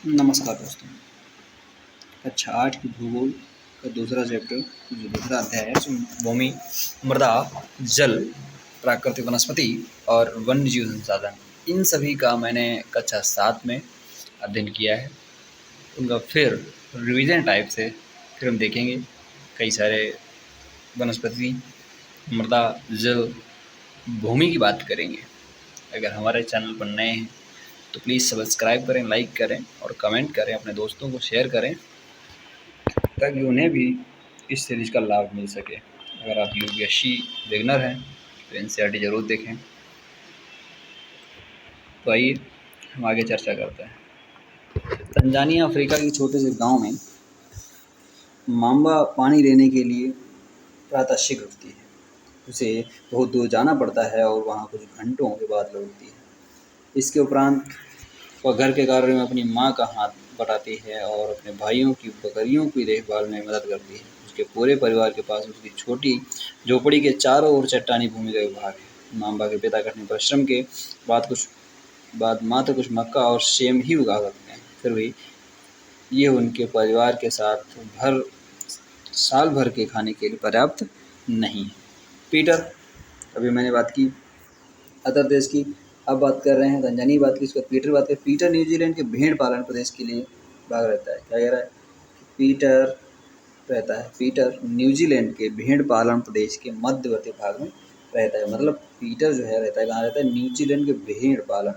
नमस्कार दोस्तों। कक्षा 8 की भूगोल का दूसरा चैप्टर जो दूसरा अध्याय है उसमें भूमि, मृदा, जल, प्राकृतिक वनस्पति और वन्य जीव संसाधन, इन सभी का मैंने कक्षा 7 में अध्ययन किया है। उनका फिर रिवीजन टाइप से फिर हम देखेंगे। कई सारे वनस्पति, मृदा, जल, भूमि की बात करेंगे। अगर हमारे चैनल पर नए हैं तो प्लीज़ सब्सक्राइब करें, लाइक करें और कमेंट करें, अपने दोस्तों को शेयर करें ताकि उन्हें भी इस सीरीज़ का लाभ मिल सके। अगर आप यूपीएससी बिगनर हैं तो एनसीईआरटी ज़रूर देखें। तो आइए हम आगे चर्चा करते हैं। तंजानिया अफ्रीका के छोटे से गांव में मांबा पानी लेने के लिए प्रातः शीघ्र उठती है। उसे बहुत दूर जाना पड़ता है और वहाँ कुछ घंटों के बाद लौटती है। इसके उपरांत वह घर के कार्यों में अपनी माँ का हाथ बटाती है और अपने भाइयों की बकरियों की देखभाल में मदद करती है। उसके पूरे परिवार के पास उसकी छोटी झोपड़ी के चारों ओर चट्टानी भूमि का विभाग है। मांबा के पिता कठिन परिश्रम के बाद मात्र कुछ मक्का और सेम ही उगा सकते हैं। फिर भी ये उनके परिवार के साथ साल भर के खाने के लिए पर्याप्त नहीं है। पीटर, अभी मैंने बात की अदर देश की, अब बात कर रहे हैं तंजानिया की बात की, उसके बाद पीटर बात करें। पीटर न्यूजीलैंड के भेड़ पालन प्रदेश के लिए भाग रहता है। क्या कह रहा है? पीटर न्यूजीलैंड के भेड़ पालन प्रदेश के मध्यवर्ती भाग में रहता है। मतलब पीटर जो है रहता है कहाँ रहता है? न्यूजीलैंड के भेड़ पालन,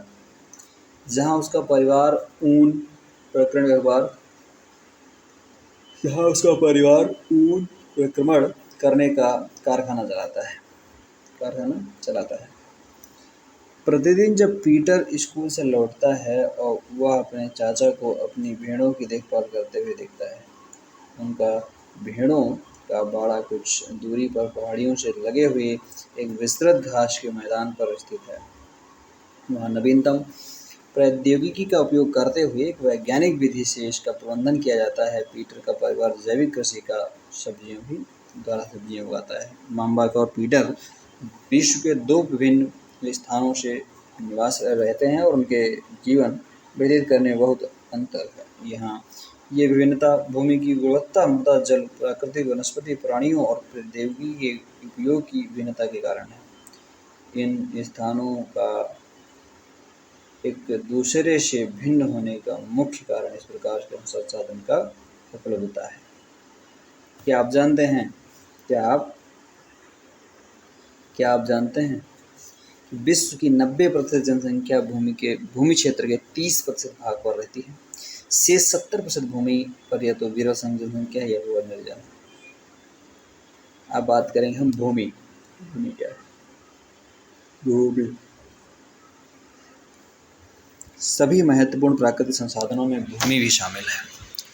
जहाँ उसका परिवार ऊन प्रक्रमण व्यापार जहाँ उसका परिवार ऊन प्रक्रमण करने का कारखाना चलाता है। प्रतिदिन जब पीटर स्कूल से लौटता है और वह अपने चाचा को अपनी भेड़ों की देखभाल करते हुए देखता है। उनका भेड़ों का बाड़ा कुछ दूरी पर पहाड़ियों से लगे हुए एक विस्तृत घास के मैदान पर स्थित है। वहाँ नवीनतम प्रौद्योगिकी का उपयोग करते हुए एक वैज्ञानिक विधि से इसका प्रबंधन किया जाता है। पीटर का परिवार जैविक कृषि का सब्जियां उगाता है। मांबा और पीटर विश्व के दो विभिन्न स्थानों से निवास रहते हैं और उनके जीवन व्यतीत करने में बहुत अंतर है। यहाँ ये विभिन्नता भूमि की गुणवत्ता, मृदा, जल, प्राकृतिक वनस्पति, प्राणियों और प्रौद्योगिकी के उपयोग की भिन्नता के कारण है। इन स्थानों का एक दूसरे से भिन्न होने का मुख्य कारण इस प्रकार के संसाधन का उपलब्धता है। क्या आप जानते हैं क्या आप जानते हैं कि विश्व की 90% जनसंख्या भूमि क्षेत्र के 30% भाग पर रहती है। शेष 70% भूमि पर या तो विरल जनसंख्या है या भू निर्जन है। अब बात करेंगे हम भूमि क्या है? भूमि सभी महत्वपूर्ण प्राकृतिक संसाधनों में भूमि भी शामिल है।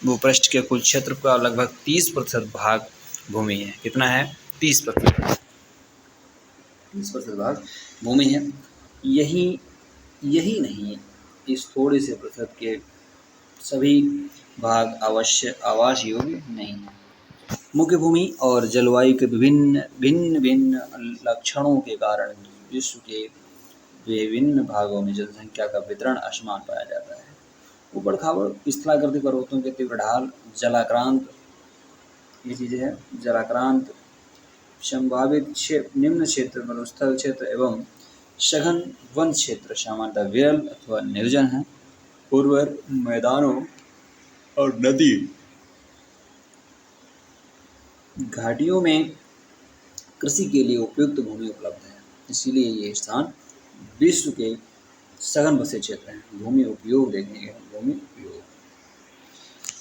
भूपृष्ठ के कुल क्षेत्र का लगभग 30% भाग भूमि है। कितना है? 30%। 30% भाग भूमि है। यही नहीं, इस थोड़े से प्रतिशत के सभी भाग आवास योग्य नहीं है। मुख्य भूमि और जलवायु के भिन्न भिन्न लक्षणों के कारण विश्व के विभिन्न भागों में जनसंख्या का वितरण असमान पाया जाता है। ऊबड़ खाबड़ स्थलाकृति पर्वतों के तीव्र ढाल, जलाक्रांत, ये चीजें हैं जलाक्रांत, संभावित निम्न क्षेत्र, मरुस्थल क्षेत्र एवं सघन वन क्षेत्र सामान्यतः विरल अथवा निर्जन है। उर्वर मैदानों और नदी घाटियों में कृषि के लिए उपयुक्त भूमि उपलब्ध है। इसीलिए ये स्थान विश्व के सघन बसे क्षेत्र हैं। भूमि उपयोग देखेंगे।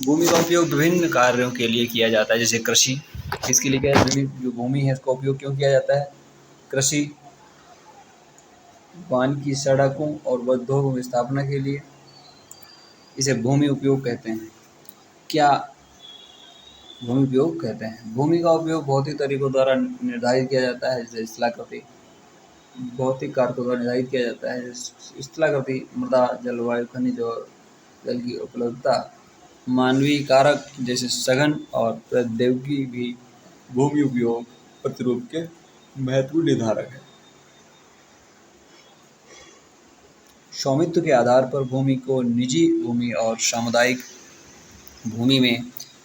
भूमि का उपयोग विभिन्न कार्यों के लिए किया जाता है, जैसे कृषि। इसके लिए क्या है? जो भूमि है इसका उपयोग क्यों किया जाता है? कृषि, वन की सड़कों और उद्योगों की स्थापना के लिए। इसे भूमि उपयोग कहते हैं। क्या भूमि उपयोग कहते हैं? भूमि का उपयोग भौतिक तरीकों द्वारा निर्धारित किया जाता है, जैसे स्थलाकृति। भौतिक कारकों द्वारा निर्धारित किया जाता है, स्थलाकृति, मृदा, जलवायु, खनिज और जल की उपलब्धता। मानवीय कारक जैसे सघन और प्रौद्योगिकी भी भूमि उपयोग प्रतिरूप के महत्वपूर्ण निर्धारक है। स्वामित्व के आधार पर भूमि को निजी भूमि और सामुदायिक भूमि में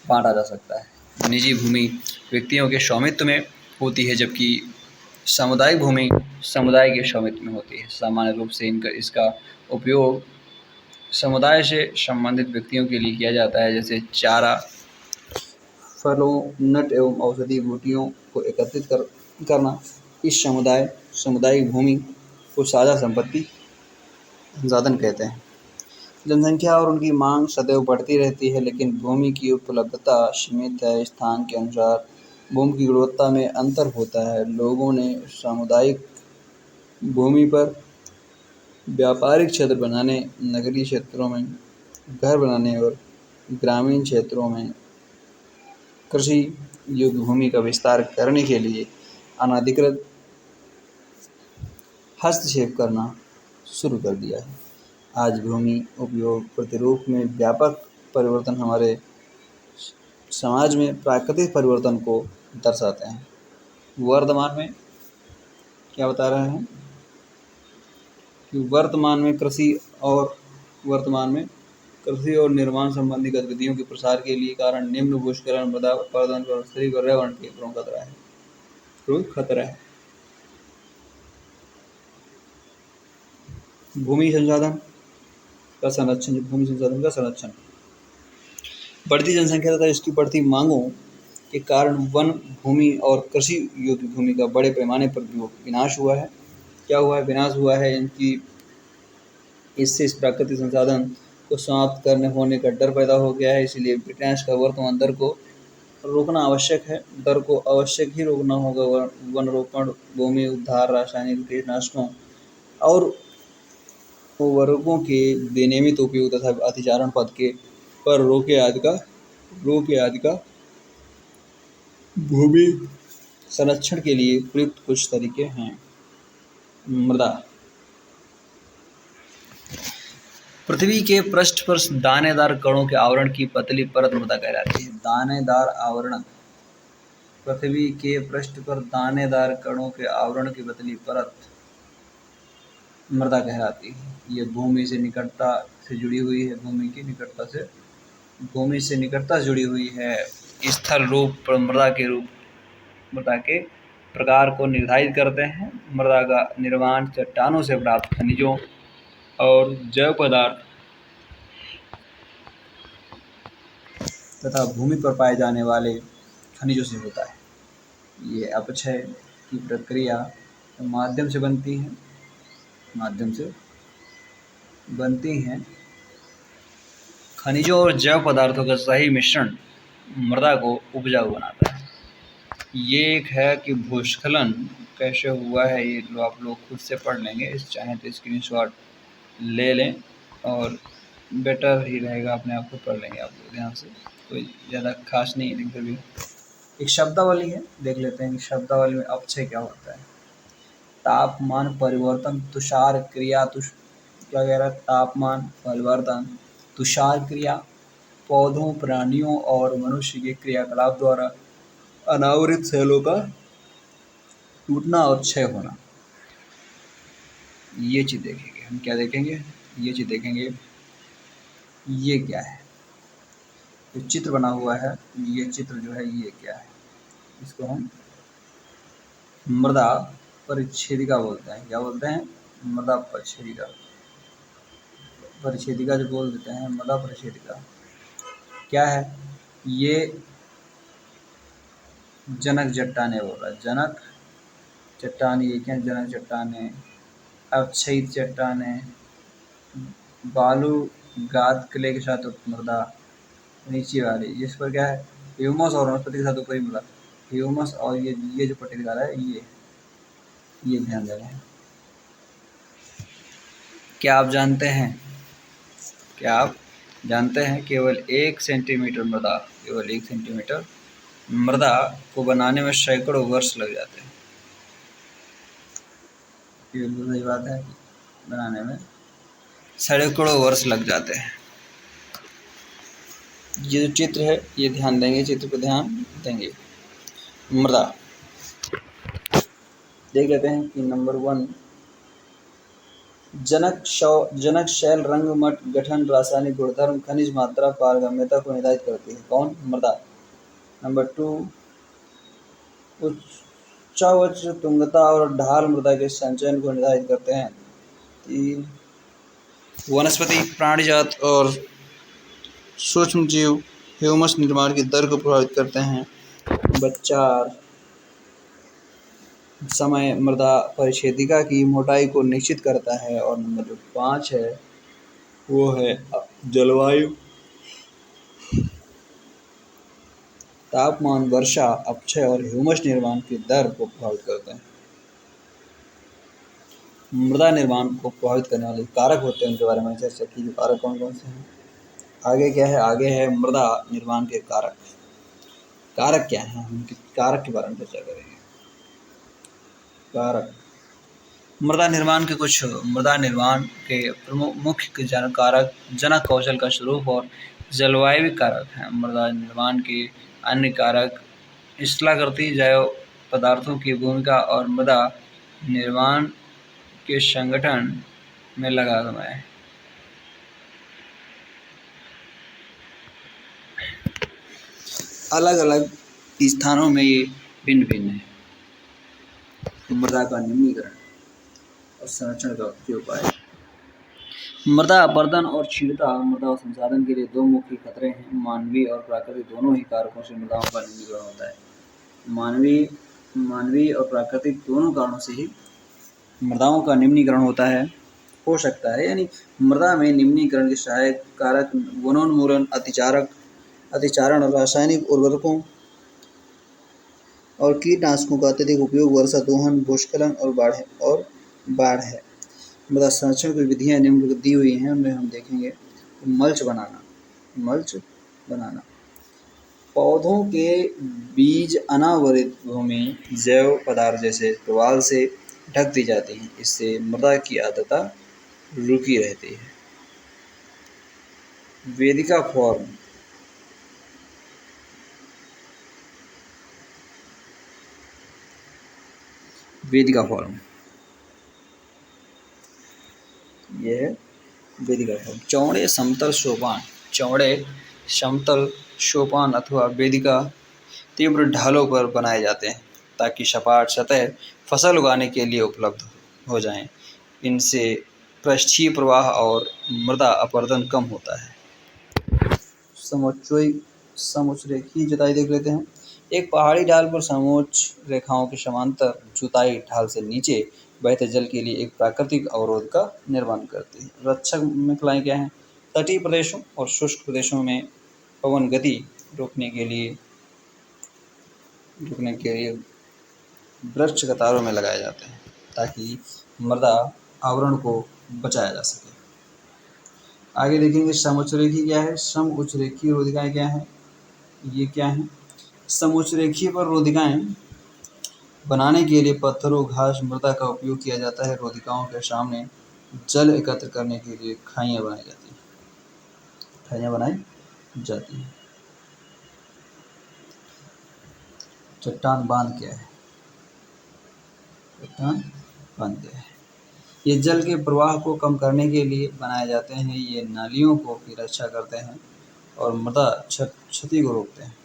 बांटा जा सकता है। निजी भूमि व्यक्तियों के स्वामित्व में होती है, जबकि सामुदायिक भूमि समुदाय के स्वामित्व में होती है। सामान्य रूप से इसका उपयोग समुदाय से संबंधित व्यक्तियों के लिए किया जाता है, जैसे चारा, फलों, नट एवं औषधीय बूटियों को एकत्रित करना। इस सामुदायिक भूमि को साझा संपत्ति संसाधन कहते हैं। जनसंख्या और उनकी मांग सदैव बढ़ती रहती है, लेकिन भूमि की उपलब्धता सीमित है। स्थान के अनुसार भूमि की गुणवत्ता में अंतर होता है। लोगों ने सामुदायिक भूमि पर व्यापारिक क्षेत्र बनाने, नगरीय क्षेत्रों में घर बनाने और ग्रामीण क्षेत्रों में कृषि योग्य भूमि का विस्तार करने के लिए अनधिकृत हस्तक्षेप करना शुरू कर दिया है। आज भूमि उपयोग प्रतिरूप में व्यापक परिवर्तन हमारे समाज में प्राकृतिक परिवर्तन को दर्शाते हैं। वर्तमान में क्या बता रहे हैं कि वर्तमान में कृषि और निर्माण संबंधी गतिविधियों के प्रसार के लिए कारण निम्न भूस्खलन, मृदा अपरदन, पारिस्थितिक पर्यावरण के प्रमुख खतरा है। भूमि संसाधन का संरक्षण। बढ़ती जनसंख्या तथा इसकी बढ़ती मांगों के कारण वन भूमि और कृषि योग्य भूमि का बड़े पैमाने पर विनाश हुआ है। क्या हुआ है? विनाश हुआ है। इससे इस प्राकृतिक संसाधन को समाप्त करने होने का डर पैदा हो गया है। इसलिए विनाश का वर्तमान दर को रोकना आवश्यक है। दर को अवश्य ही रोकना होगा। वन रोपण, भूमि उद्धार, रासायनिक कीटनाशकों और उर्वरकों के विनियमित उपयोग तथा अतिचारण पर रोके आदि का भूमि संरक्षण के लिए प्रयुक्त कुछ तरीके हैं। मृदा। पृथ्वी के पृष्ठ पर दानेदार कणों के आवरण की पतली परत मृदा कहलाती है। दानेदार आवरण। पृथ्वी के पृष्ठ पर दानेदार कणों के आवरण की पतली परत मृदा कहलाती है। ये भूमि से निकटता से जुड़ी हुई है। भूमि से निकटता से जुड़ी हुई है। स्थल रूप मृदा के प्रकार को निर्धारित करते हैं। मृदा का निर्माण चट्टानों से प्राप्त खनिजों और जैव पदार्थ तथा भूमि पर पाए जाने वाले खनिजों से होता है। ये अपक्षय की प्रक्रिया के माध्यम से बनती हैं। खनिजों और जैव पदार्थों का सही मिश्रण मृदा को उपजाऊ बनाता है। ये एक है कि भूस्खलन कैसे हुआ है, ये आप लोग खुद से पढ़ लेंगे। चाहें तो स्क्रीनशॉट ले लें और बेटर ही रहेगा, अपने आप को पढ़ लेंगे आप लोग ध्यान से। कोई ज़्यादा खास नहीं है, लेकिन फिर भी एक शब्दावली है, देख लेते हैं कि शब्दावली में अपक्षय क्या होता है। तापमान परिवर्तन, तुषार क्रिया। क्या कह रहा है? तापमान परिवर्तन, तुषार क्रिया पौधों, प्राणियों और मनुष्य के क्रियाकलाप द्वारा अनावृत सेलों का टूटना और क्षय होना। ये चीज़ देखेंगे हम। क्या देखेंगे? ये चीज़ देखेंगे। ये क्या है? जो चित्र बना हुआ है, ये चित्र जो है ये क्या है? इसको हम मृदा परिच्छेदिका बोलते हैं। क्या बोलते हैं? मृदा परिच्छेदिका जो बोल देते हैं, मृदा परिच्छेदिका क्या है? ये जनक चट्टाने बोल रहा है। जनक चट्टाने, ये क्या? जनक चट्टाने, अवक्षयित चट्टाने, बालू गाद क्ले के साथ मृदा नीचे वाली, जिस पर क्या है? ह्यूमस और वनस्पति के साथ ऊपरी मृदा। ह्यूमस और ये जो पट्टी दिखा रहा है, ये ध्यान दे रहे हैं। क्या आप जानते हैं केवल 1 सेंटीमीटर मृदा को बनाने में सैकड़ों वर्ष लग जाते हैं। बिल्कुल सही बात है, बनाने में सैकड़ों वर्ष लग जाते हैं। ये जो चित्र है, ये ध्यान देंगे, चित्र पर ध्यान देंगे। मृदा देख लेते हैं कि नंबर 1 जनक शैल रंग मठ गठन रासायनिक गुणधर्म खनिज मात्रा पारगम्यता को निर्धारित करती है। कौन? मृदा। नंबर 2, उच्चावच तुंगता और ढाल मृदा के संचयन को निर्धारित करते हैं। 3, वनस्पति प्राणीजात और सूक्ष्म जीव ह्यूमस निर्माण की दर को प्रभावित करते हैं। नंबर 4, समय मृदा परिच्छेदिका की मोटाई को निश्चित करता है। और नंबर जो 5 है वो है जलवायु, तापमान, वर्षा, अपक्षय और ह्यूमस निर्माण की दर को प्रभावित करते हैं। मृदा निर्माण को प्रभावित करने वाले कारक होते हैं, उनके बारे में चर्चा की। कारक कौन कौन से हैं? आगे क्या है? आगे है मृदा निर्माण के कारक। कारक क्या है? हम कारक के बारे में चर्चा करेंगे। कारक मृदा निर्माण के प्रमुख मुख्य कारक जनक कौशल का स्वरूप और जलवायु कारक हैं। मृदा निर्माण के अन्य कारक स्थलाकृति जैव पदार्थों की भूमिका और मृदा निर्माण के संगठन में लगा समय। अलग अलग स्थानों में ये भिन्न भिन्न है। मृदा का निम्नीकरण और संरक्षण के उपाय। मृदा अपरदन और क्षीणता मृदा संसाधन के लिए दो मुख्य खतरे हैं। मानवीय और प्राकृतिक दोनों ही कारकों से मृदाओं का निम्नीकरण होता है। मानवीय और प्राकृतिक दोनों कारणों से ही मृदाओं का निम्नीकरण होता है, हो सकता है। यानी मृदा में निम्नीकरण के सहायक कारक वनोन्मूलन, अतिचारण, रासायनिक उर्वरकों और कीटनाशकों का अत्यधिक उपयोग, वर्षा दोहन, भूस्खलन और बाढ़ है। मृदा संरक्षण की विधियाँ निम्नलिखित दी हुई हैं, उनमें हम देखेंगे। मल्च बनाना, पौधों के बीज अनावृत भूमि जैव पदार्थ जैसे प्रवाल से ढक दी जाती हैं। इससे मृदा की आर्द्रता रुकी रहती है। वेदिका फॉर्म, यह है वेदिका फॉर्म। चौड़े समतल सोपान अथवा वेदिका तीव्र ढालों पर बनाए जाते हैं ताकि सपाट सतह फसल उगाने के लिए उपलब्ध हो जाएं। इनसे पृष्ठीय प्रवाह और मृदा अपरदन कम होता है। समोच्चरेखीय जुताई देख लेते हैं। एक पहाड़ी ढाल पर समोच्च रेखाओं के समांतर जुताई ढाल से नीचे बहते जल के लिए एक प्राकृतिक अवरोध का निर्माण करती है। रक्षक श्रृंखलाएं क्या हैं? तटीय प्रदेशों और शुष्क प्रदेशों में पवन गति रोकने के लिए वृक्ष कतारों में लगाए जाते हैं ताकि मृदा आवरण को बचाया जा सके। आगे देखेंगे समोच्चरेखीय क्या है? समउच्चरेखीय रोधिकाएं क्या हैं? ये क्या हैं? समोच्चरेखीय पर रोधिकाएं बनाने के लिए पत्थरों, घास, मृदा का उपयोग किया जाता है। रोधिकाओं के सामने जल एकत्र करने के लिए खाइयां बनाई जाती हैं। चट्टान बांध क्या है? ये जल के प्रवाह को कम करने के लिए बनाए जाते हैं। ये नालियों को की रक्षा करते हैं और मृदा क्षति को रोकते हैं।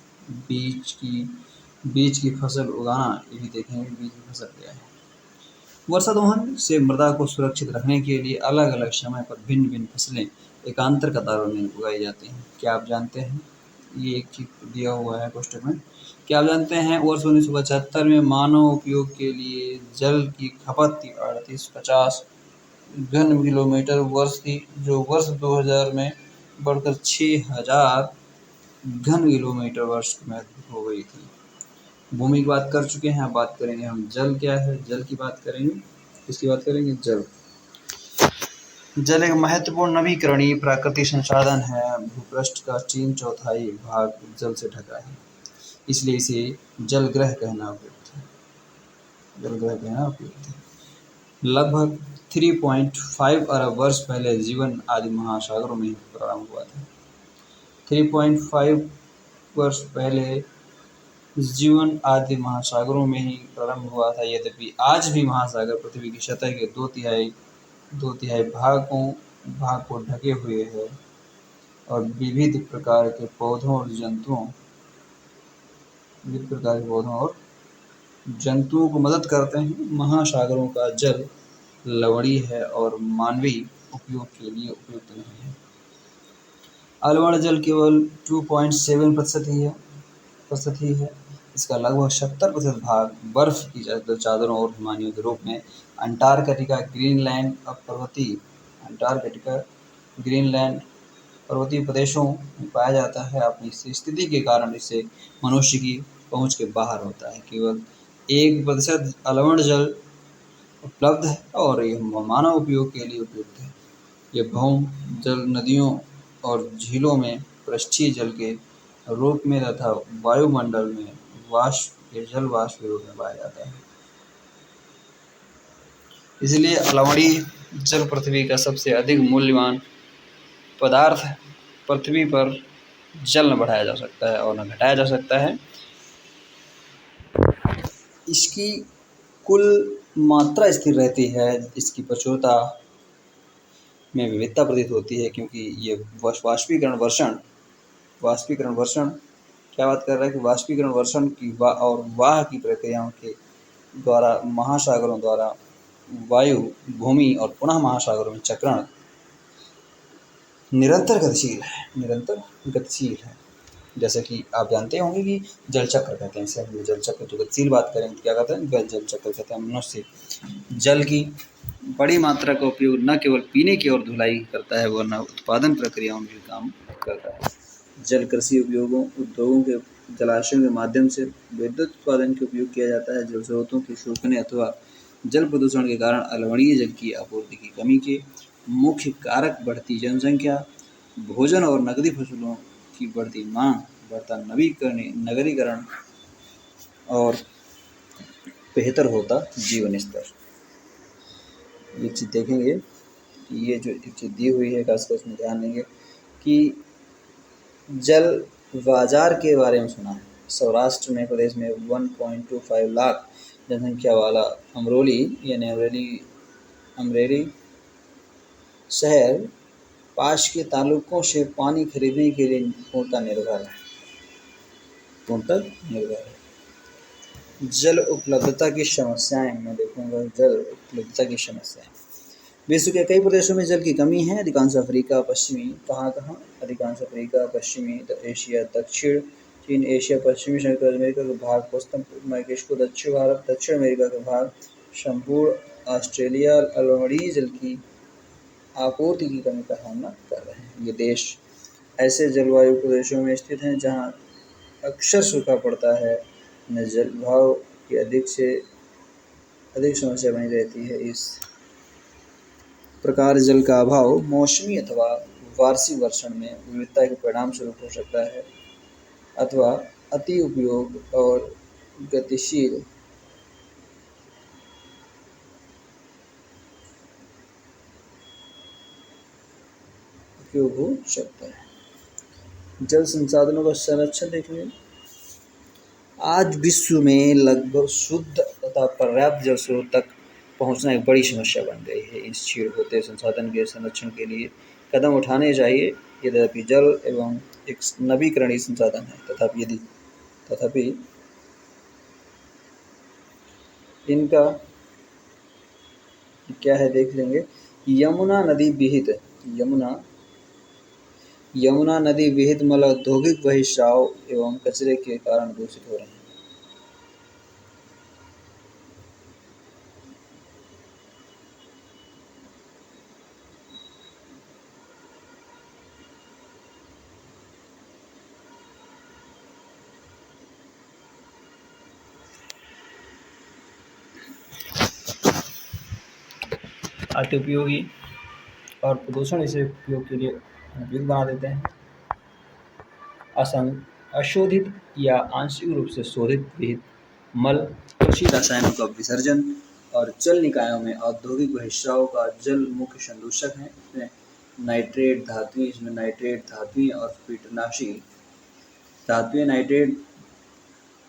बीज की फसल उगाना, ये भी देखेंगे बीज की फसल क्या है। वर्षा दोहन से मृदा को सुरक्षित रखने के लिए अलग अलग समय पर भिन्न भिन्न फसलें एकांतर कतारों में उगाई जाती हैं। क्या आप जानते हैं? ये एक चीज दिया हुआ है कोष्टक में। क्या आप जानते हैं वर्ष 1975 में मानव उपयोग के लिए जल की खपत थी 3850 घन किलोमीटर वर्ष थी, जो वर्ष 2000 में बढ़कर 6000 घन किलोमीटर वर्ष में हो गई थी। भूमि की बात कर चुके हैं, अब बात करेंगे हम जल क्या है। जल की बात करेंगे। किसकी बात करेंगे? जल एक महत्वपूर्ण नवीकरणीय प्राकृतिक संसाधन है। भूपृष्ठ का 3/4 भाग जल से ढका है, इसलिए इसे जलग्रह कहना उपयुक्त है। लगभग 3.5 अरब वर्ष पहले जीवन आदि महासागरों में प्रारंभ हुआ था। 3.5 वर्ष पहले जीवन आदि महासागरों में ही प्रारंभ हुआ था। यद्यपि आज भी महासागर पृथ्वी की सतह के 2/3 2/3 भाग को ढके हुए है और विविध प्रकार के पौधों और जंतुओं को मदद करते हैं। महासागरों का जल लवणीय है और मानवीय उपयोग के लिए उपयुक्त नहीं है। अलवण जल केवल 2.7% ही है। इसका लगभग 70% भाग बर्फ की चादरों और हिमानियों के रूप में ग्रीनलैंड पर्वतीय प्रदेशों में पाया जाता है। अपनी स्थिति के कारण इसे मनुष्य की पहुंच के बाहर होता है। केवल 1% अलवण जल उपलब्ध है और यह मानव उपयोग के लिए उपयुक्त है। यह भौम जल नदियों और झीलों में पृष्ठीय जल के रूप में तथा वायुमंडल में जल वाष्प के रूप में पाया जाता है। इसलिए अलवणीय जल पृथ्वी का सबसे अधिक मूल्यवान पदार्थ है। पृथ्वी पर जल न बढ़ाया जा सकता है और न घटाया जा सकता है। इसकी कुल मात्रा स्थिर रहती है। इसकी प्रचुरता में विविधता प्रतीत होती है, क्योंकि ये वाष्पीकरण वर्षण क्या बात कर रहा है कि वाष्पीकरण वर्षण की और वाह की प्रक्रियाओं के द्वारा महासागरों द्वारा वायु, भूमि और पुनः महासागरों में चक्रण निरंतर गतिशील है। जैसे कि आप जानते होंगे कि जल चक्र कहते हैं इसे। हम जल चक्र तो गतिशील बात करें तो क्या कहते हैं, जल चक्र कहते हैं। मनुष्य जल की बड़ी मात्रा का उपयोग न केवल पीने की और धुलाई करता है, वरना उत्पादन प्रक्रियाओं में भी काम करता है। जल कृषि उद्योगों के जलाशयों के माध्यम से विद्युत उत्पादन के उपयोग किया जाता है। जल स्रोतों के सूखने अथवा जल प्रदूषण के कारण अलवणीय जल की आपूर्ति की कमी के मुख्य कारक बढ़ती जनसंख्या, भोजन और नकदी फसलों की बढ़ती मांग, बढ़ता नगरीकरण और बेहतर होता जीवन स्तर। ये चीज़ देखेंगे कि ये जो एक चीज़ दी हुई है, खासकर उसमें ध्यान देंगे कि जल बाजार के बारे में सुना है। सौराष्ट्र में प्रदेश में 1.25 लाख जनसंख्या वाला अमरेली शहर पास के तालुकों से पानी खरीदने के लिए पूर्णतः निर्भर है। जल उपलब्धता की समस्याएं मैं देखूंगा। जल उपलब्धता की समस्याएं विश्व के कई प्रदेशों में जल की कमी है। अधिकांश अफ्रीका, पश्चिमी एशिया, दक्षिण चीन एशिया, पश्चिमी संयुक्त अमेरिका का भाग, पश्चिम मैक्सिको, दक्षिण भारत, दक्षिण अमेरिका का भाग, संपूर्ण ऑस्ट्रेलिया अलवणीय जल की आपूर्ति की कमी का सामना कर रहे हैं। ये देश ऐसे जलवायु प्रदेशों में स्थित हैं जहां अक्सर सूखा पड़ता है, न जलभाव की अधिक से अधिक समस्या बनी रहती है। इस प्रकार जल का अभाव मौसमी अथवा वार्षिक वर्षण में विविधता के परिणाम स्वरूप हो सकता है, अथवा अति उपयोग और गतिशील उपयोग हो सकता है। जल संसाधनों का संरक्षण देखेंगे। आज विश्व में लगभग शुद्ध तथा पर्याप्त जल स्रोत तक पहुंचना एक बड़ी समस्या बन गई है। इस क्षीण होते संसाधन के संरक्षण के लिए कदम उठाने चाहिए। यद्यपि जल एवं एक नवीकरणीय संसाधन है, तथापि इनका क्या है देख लेंगे। यमुना नदी विहित मल औद्योगिक बहिर्स्राव एवं कचरे के कारण दूषित हो रहे हैं। अति उपयोगी और प्रदूषण इसे उपयोग के लिए उपयुक्त बना देते हैं। अशोधित या आंशिक रूप से शोधित विहित मल, कृषि रसायनों का विसर्जन और जल निकायों में औद्योगिक बहिर्स्राव का जल मुख्य संदूषक है। इसमें नाइट्रेट धातुएं और कीटनाशी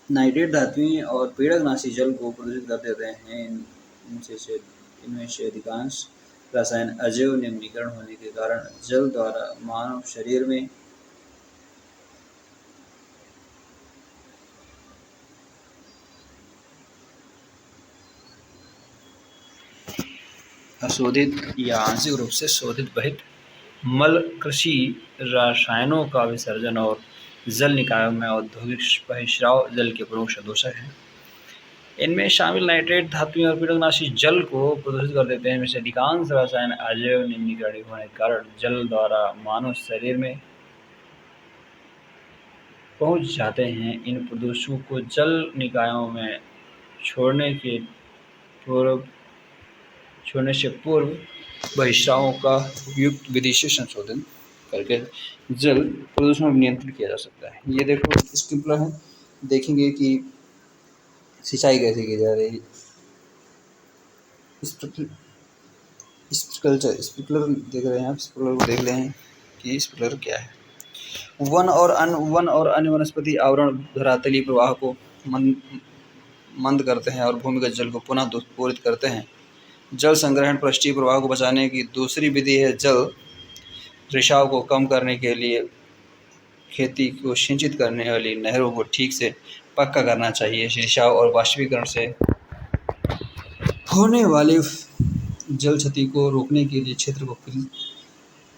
नाइट्रेट धातुएं और पीड़कनाशी जल को प्रदूषित कर देते हैं। इनमें से अधिकांश रसायन अजैव निम्नीकरण होने के कारण जल द्वारा मानव शरीर में अशोधित या आंशिक रूप से शोधित बहित मल कृषि रसायनों का विसर्जन और जल निकायों में औद्योगिक बहिर्स्राव जल के प्रमुख सदोषक हैं। इनमें शामिल नाइट्रेट धातुएं और कीटनाशी जल को प्रदूषित कर देते हैं। इनमें से अधिकांश रसायन अजैव निम्नीकरण होने के कारण जल द्वारा मानव शरीर में पहुंच जाते हैं। इन प्रदूषकों को जल निकायों में छोड़ने के पूर्व छोड़ने से पूर्व बहिर्स्रावों का उपयुक्त विधि से संशोधन करके जल प्रदूषण को नियंत्रित किया जा सकता है। ये देखो स्प्रिंकलर है, देखेंगे कि सिंचाई कैसे की जा रही है। स्प्रिंकलर देख रहे हैं आप, स्प्रिंकलर को देख रहे हैं कि स्प्रिंकलर क्या है। वन और अन्य वनस्पति आवरण धरातलीय प्रवाह को मंद करते हैं और भूमिगत जल को पुनः पूरित करते हैं। जल संग्रहण पृष्ठीय प्रवाह को बचाने की दूसरी विधि है जल रिसाव को कम करने के लिए खेती को सिंचित करने वाली नहरों को ठीक से पक्का करना चाहिए। रिसाव और वाष्पीकरण से होने वाली जल क्षति को रोकने के लिए क्षेत्र को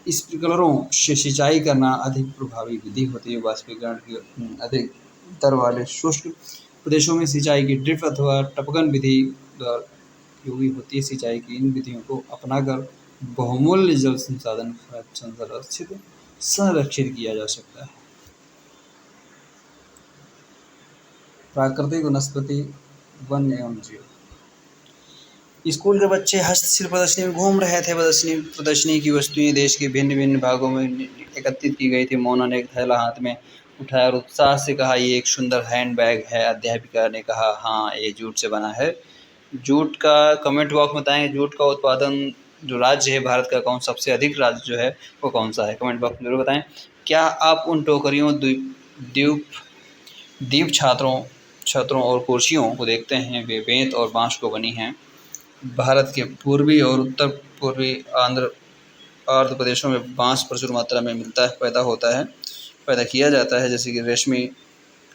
स्प्रिंकलरों से सिंचाई करना अधिक प्रभावी विधि होती है। वाष्पीकरण की अधिक दर वाले शुष्क प्रदेशों में सिंचाई की ड्रिप अथवा टपकन विधि द्वारा उपयोगी होती है। सिंचाई की इन विधियों को अपनाकर बहुमूल्य जल संसाधन संरक्षित किया जा सकता है। प्राकृतिक वनस्पति वन एवं जीव। स्कूल के बच्चे हस्तशिल्प प्रदर्शनी में घूम रहे थे। प्रदर्शनी की वस्तुएं देश के भिन्न भिन्न भागों में एकत्रित की गई थी। मोना ने एक थैला हाथ में उठाया और उत्साह से कहा, ये एक सुंदर हैंड बैग है। अध्यापिका ने कहा, हाँ, ये जूट से बना है। जूट का कमेंट बॉक्स में बताएं, जूट का उत्पादन जो राज्य है भारत का कौन सबसे अधिक राज्य जो है वो कौन सा है, कमेंट बॉक्स में जरूर बताएं। क्या आप उन टोकरियों दीप छतरों और कुर्सियों को देखते हैं? वे बेंत और बांस को बनी हैं। भारत के पूर्वी और उत्तर पूर्वी आंध्र प्रदेशों में बांस प्रचुर मात्रा में पैदा किया जाता है। जैसे कि रेशमी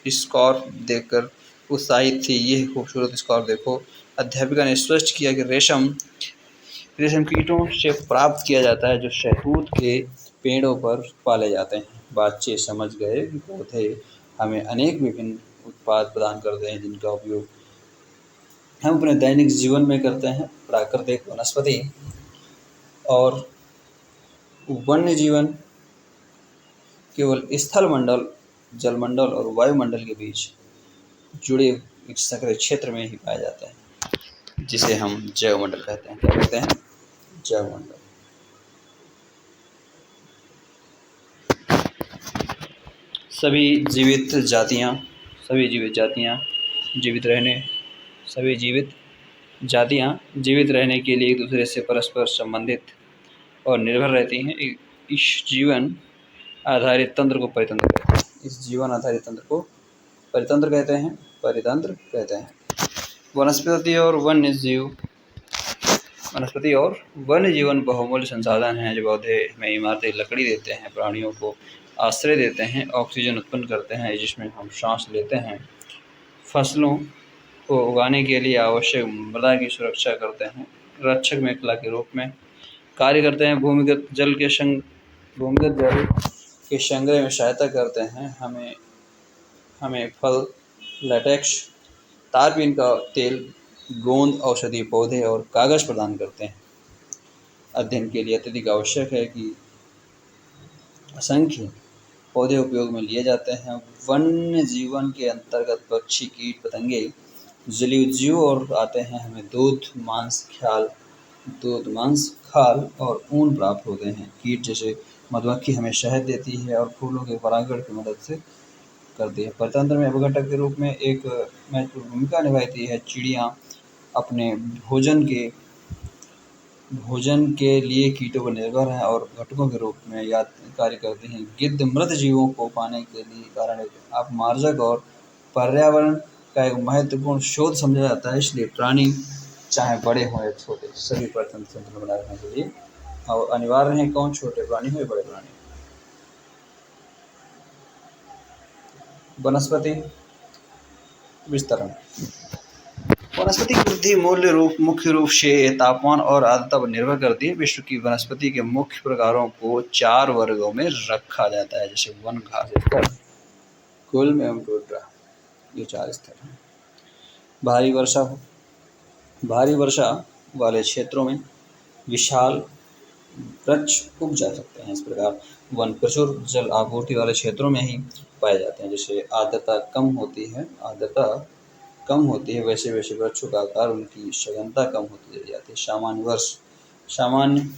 स्कार्फ देखकर उत्साहित थी, यह खूबसूरत स्कार्फ देखो। अध्यापिका ने स्पष्ट किया कि रेशम कीटों से प्राप्त किया जाता है जो शहतूत के पेड़ों पर पाले जाते हैं। बच्चे समझ गए कि पौधे हमें अनेक विभिन्न उत्पाद प्रदान करते हैं जिनका उपयोग हम अपने दैनिक जीवन में करते हैं। प्राकृतिक वनस्पति और वन्य जीवन केवल स्थल मंडल, जलमंडल और वायुमंडल के बीच जुड़े एक संकरे क्षेत्र में ही पाया जाता है, जिसे हम जैवमंडल कहते हैं। क्या कहते हैं? जैवमंडल। सभी जीवित जातियां जीवित रहने के लिए एक दूसरे से परस्पर संबंधित और निर्भर रहती हैं। इस जीवन आधारित तंत्र को परितंत्र कहते हैं। वनस्पति और वन्य जीवन बहुमूल्य संसाधन हैं जो पौधे में इमारतें लकड़ी देते हैं, प्राणियों को आश्रय देते हैं, ऑक्सीजन उत्पन्न करते हैं जिसमें हम सांस लेते हैं, फसलों को उगाने के लिए आवश्यक मृदा की सुरक्षा करते हैं, रक्षक मेखला के रूप में कार्य करते हैं, भूमिगत जल के संग्रह में सहायता करते हैं, हमें फल, लेटेक्स, तारपीन का तेल, गोंद, औषधीय पौधे और कागज प्रदान करते हैं। अध्ययन के लिए अत्यधिक आवश्यक है कि असंख्य पौधे उपयोग में लिए जाते हैं। वन्य जीवन के अंतर्गत पक्षी, कीट, पतंगे, जलीय जीव और आते हैं। हमें दूध, मांस, खाल और ऊन प्राप्त होते हैं। कीट जैसे मधुमक्खी हमें शहद देती है और फूलों के परागण की मदद से करती है। परतंत्र में अपघटक के रूप में एक महत्वपूर्ण भूमिका निभाती है। चिड़ियाँ अपने भोजन के लिए कीटों पर निर्भर हैं और घटकों के रूप में कार्य करती हैं। गिद्ध मृत जीवों को पाने के लिए कारण अपमार्जक और पर्यावरण का एक महत्वपूर्ण स्रोत समझा जाता है। इसलिए प्राणी चाहे बड़े हों या छोटे, सभी पर तंत्र संतुलन बनाए रखने के लिए और अनिवार्य है, कौन छोटे प्राणी हो या बड़े प्राणी। वनस्पति विस्तरण। वनस्पति की वृद्धि मुख्य रूप से तापमान और आर्द्रता पर निर्भर करती है। विश्व की वनस्पति के मुख्य प्रकारों को 4 वर्गों में रखा जाता है, जैसे वन, घास, स्थल, गुल्म एवं टुंड्रा। ये 4 स्तर हैं। भारी वर्षा वाले क्षेत्रों में विशाल वृक्ष उग जा सकते हैं। इस प्रकार वन प्रचुर जल आपूर्ति वाले क्षेत्रों में ही पाए जाते हैं। जैसे आर्द्रता कम होती है वैसे वैसे वृक्षों का आकार, उनकी सघनता कम होती चली जाती है। सामान्य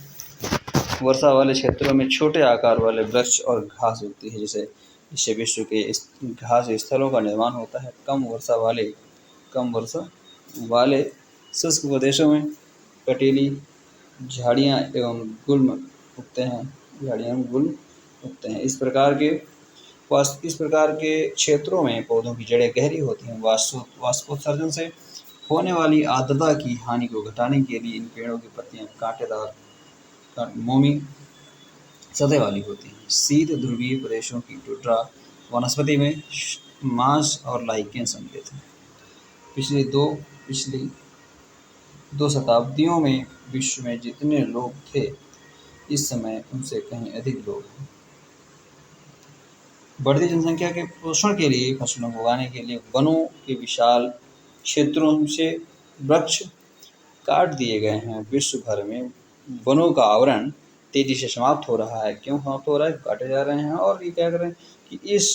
वर्षा वाले क्षेत्रों में छोटे आकार वाले वृक्ष और घास उगती है, जिससे विश्व के घास स्थलों का निर्माण होता है। कम वर्षा वाले शुष्क प्रदेशों में कटीली झाड़ियाँ एवं गुल्म उगते हैं। इस प्रकार के क्षेत्रों में पौधों की जड़ें गहरी होती हैं। वाष्पोत्सर्जन से होने वाली आर्द्रता की हानि को घटाने के लिए इन पेड़ों की पत्तियां कांटेदार मोमी सतह वाली होती हैं। शीत ध्रुवीय प्रदेशों की टुंड्रा वनस्पति में मांस और लाइकेन सम्मिलित हैं। पिछली 2 शताब्दियों में विश्व में जितने लोग थे, इस समय उनसे कहीं अधिक लोग हैं। बढ़ती जनसंख्या के पोषण के लिए फसलों को उगाने के लिए वनों के विशाल क्षेत्रों से वृक्ष काट दिए गए हैं। विश्व भर में वनों का आवरण तेजी से समाप्त हो रहा है। क्यों समाप्त हो रहा है? काटे जा रहे हैं। और ये क्या कर रहे हैं कि इस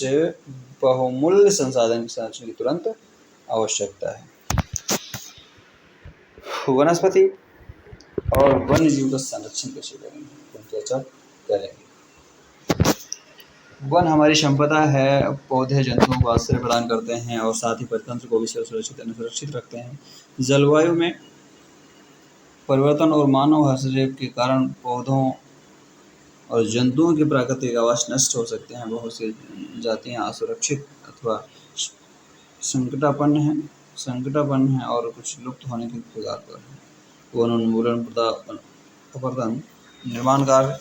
बहुमूल्य संसाधन के संरक्षण की तुरंत आवश्यकता है। वनस्पति और वन्य जीव का संरक्षण कैसे करेंगे, चर्चा करेंगे। वन हमारी संपदा है। पौधे जंतुओं को आश्रय प्रदान करते हैं और साथ ही परितंत्र को भी सुरक्षित रखते हैं। जलवायु में परिवर्तन और मानव हस्तक्षेप के कारण पौधों और जंतुओं के प्राकृतिक आवास नष्ट हो सकते हैं। बहुत सी जातियां असुरक्षित अथवा संकटापन्न है और कुछ लुप्त होने के कगार पर है। वन उन्मूलन, अपरदन, निर्माण कार्य,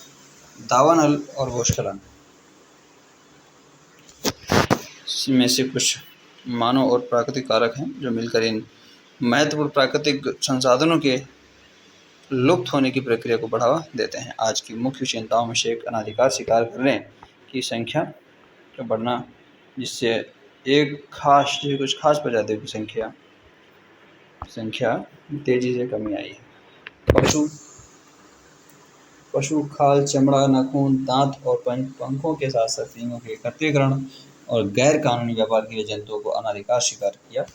दावानल और भूस्खलन में से कुछ मानव और प्राकृतिक कारक हैं जो मिलकर इन महत्वपूर्ण प्राकृतिक संसाधनों के लुप्त होने की प्रक्रिया को बढ़ावा देते हैं। आज की मुख्य चिंताओं में से एक अनाधिकार शिकार करने की संख्या का बढ़ना, जिससे कुछ खास प्रजातियों की संख्या तेजी से कमी आई है। पशु खाल, चमड़ा, नाखून, दांत और पंखों के साथ साथ सींगों के एकत्रीकरण और गैर कानूनी व्यापार के लिए जंतुओं को अनाधिकार शिकार किया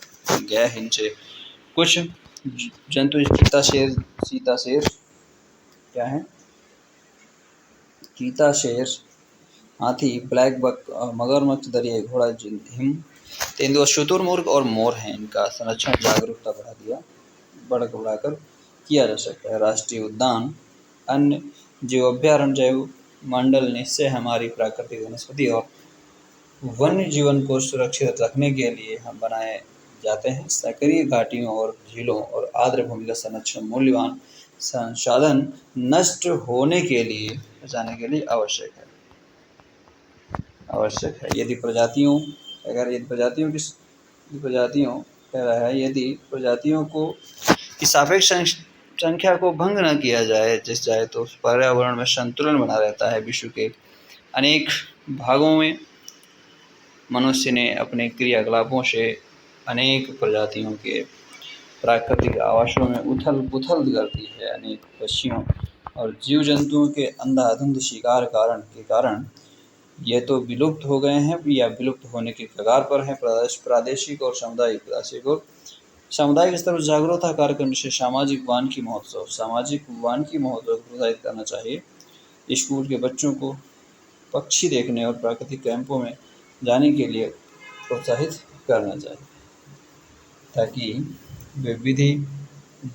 गया है। इनसे कुछ जंतु चीता शेर, हाथी, ब्लैक बक, मगरमच्छ, दरियाई घोड़ा, हिम तेंदुआ, शुतुरमुर्ग और मोर हैं। इनका संरक्षण जागरूकता बढ़ाकर किया जा सकता है। राष्ट्रीय उद्यान, अन्य जीव अभ्यारण्य, जैव मंडल निश्चय हमारी प्राकृतिक वनस्पति और वन्य जीवन को सुरक्षित रखने के लिए हम बनाए जाते हैं। सक्रिय घाटियों और झीलों और आर्द्र भूमि का संरक्षण मूल्यवान संसाधन नष्ट होने के लिए बचाने के लिए आवश्यक है। यदि प्रजातियों की सापेक्ष संख्या को भंग न किया जाए तो पर्यावरण में संतुलन बना रहता है। विश्व के अनेक भागों में मनुष्य ने अपने क्रियाकलापों से अनेक प्रजातियों के प्राकृतिक आवासों में उथल-पुथल कर दी है। अनेक पक्षियों और जीव जंतुओं के अंधाधुंध शिकार के कारण ये तो विलुप्त हो गए हैं या विलुप्त होने के कगार पर हैं। प्रादेशिक और सामुदायिक स्तर पर जागरूकता कार्यक्रम से सामाजिक वानिकी महोत्सव को प्रोत्साहित करना चाहिए। स्कूल के बच्चों को पक्षी देखने और प्राकृतिक कैंपों में जाने के लिए प्रोत्साहित करना चाहिए, ताकि वे विविध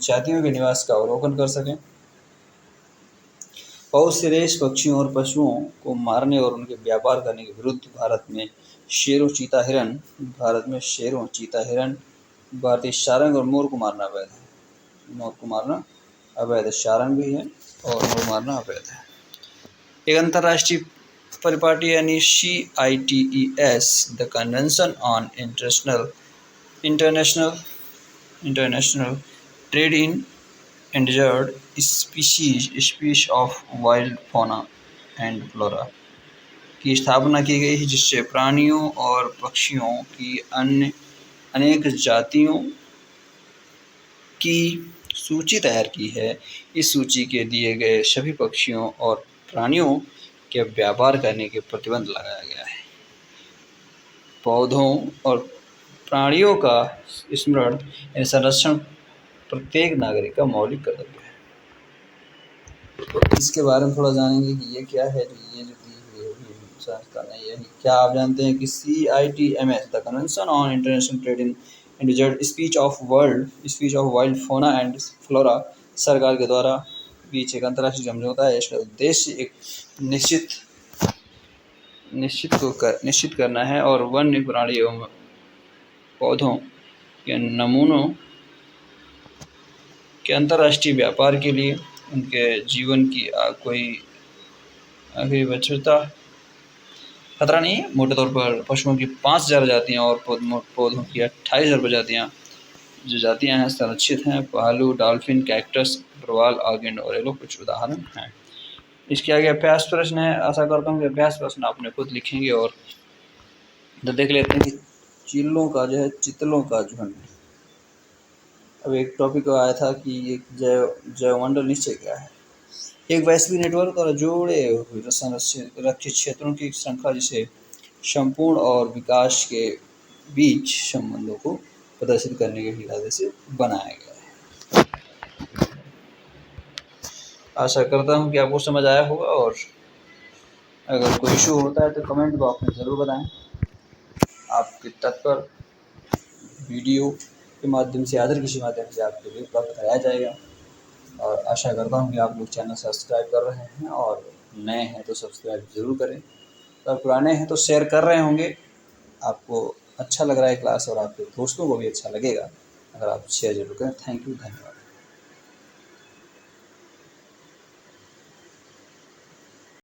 जातियों के निवास का अवलोकन कर सकें। बहुत से देश पक्षियों और पशुओं को मारने और उनके व्यापार करने के विरुद्ध भारत में शेरों, चीता हिरन, भारतीय सारंग और मोर को मारना अवैध है। मोर को मारना अवैध है, चारण भी है और मोर मारना अवैध है। एक अंतर्राष्ट्रीय परिपाटी यानी CITES, the convention on international trade in endangered species of wild fauna and flora की स्थापना की गई है, जिससे प्राणियों और पक्षियों की अनेक जातियों की सूची तैयार की है। इस सूची के दिए गए सभी पक्षियों और प्राणियों के व्यापार करने के प्रतिबंध लगाया गया है। पौधों और प्राणियों का स्मरण एवं संरक्षण प्रत्येक नागरिक का मौलिक कर्तव्य है। तो इसके बारे में थोड़ा जानेंगे कि ये क्या है। ये जो संस्थान है, ये क्या आप जानते हैं कि CITES, the convention on international trade in endangered species of wild fauna and flora सरकार के द्वारा बीच एक अंतर्राष्ट्रीय समझौता है। इसका उद्देश्य एक निश्चित करना है और वन्य प्राणी एवं पौधों के नमूनों के अंतर्राष्ट्रीय व्यापार के लिए उनके जीवन की कोई आखिरी बचता खतरा नहीं है। मोटे तौर पर पशुओं की 5000 प्रजातियाँ और पौधों की 28,000 प्रजातियाँ जो जातियाँ हैं संरक्षित हैं। भालू, डॉल्फिन, कैक्टस, प्रवाल, आर्किड और ये लोग कुछ उदाहरण हैं। इसके आगे अभ्यास प्रश्न है। आशा करता हूँ कि अभ्यास प्रश्न आपने खुद लिखेंगे और तो देख लेते हैं कि चितलों का झुंड। अब एक टॉपिक आया था कि एक जैवमंडल निश्चय क्या है। एक वैश्विक नेटवर्क और जोड़े हुए रक्षित क्षेत्रों की श्रृंखला, जिसे संपूर्ण और विकास के बीच संबंधों को प्रदर्शित करने के इरादे से बनाया गया है। आशा करता हूँ कि आपको समझ आया होगा और अगर कोई इशू होता है तो कमेंट बॉक्स में ज़रूर बताएं। आपके तत्पर वीडियो के माध्यम से किसी माध्यम से आपके लिए उपलब्ध कराया जाएगा। और आशा करता हूँ कि आप लोग चैनल सब्सक्राइब कर रहे हैं और नए हैं तो सब्सक्राइब ज़रूर करें, और पुराने हैं तो शेयर कर रहे होंगे। आपको अच्छा लग रहा है क्लास और आपके दोस्तों को भी अच्छा लगेगा अगर आप शेयर जरूर करें। थैंक यू, धन्यवाद।